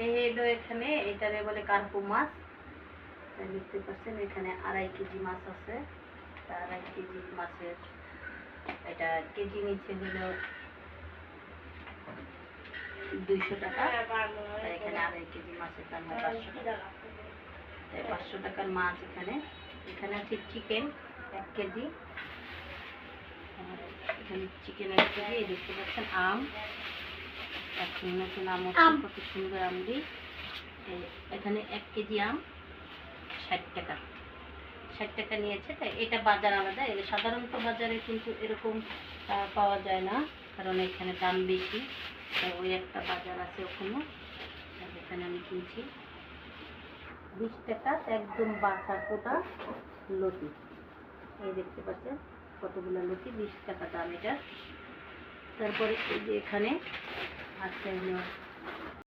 এই হলো এখানে এটারে বলে কার্পু মাছ। দেখতে পাচ্ছেন এখানে 2.5 কেজি মাছ আছে। 2.5 কেজি মাছের এটা কেজি নিচে হলো 200 টাকা। এখানে 2.5 কেজি মাছের দাম হয় 500 টাকা। 500 টাকার মাছ এখানে। এখানে আছে চিকেন 1 কেজি। এখানে চিকেন 1 কেজি। এই দেখতে পাচ্ছেন আম, এখন নতুন আম হচ্ছে, কত সুন্দর আমগুলি। এখানে 1 কেজি আম 60 টাকা। 60 টাকা নিয়েছে। তাই এটা বাজার আলাদা। এটা সাধারণত বাজারে কিন্তু এরকম পাওয়া যায় না, কারণ এখানে দাম বেশি। তাই ওই একটা বাজার আছে ওখানে, এখানে আমি কিনছি 20 টাকা একদম বাছা পোটা লতি। এই দেখতে পাচ্ছেন কতগুলো লতি, 20 টাকা দাম এটা। তারপরে এই যে এখানে আছে হলো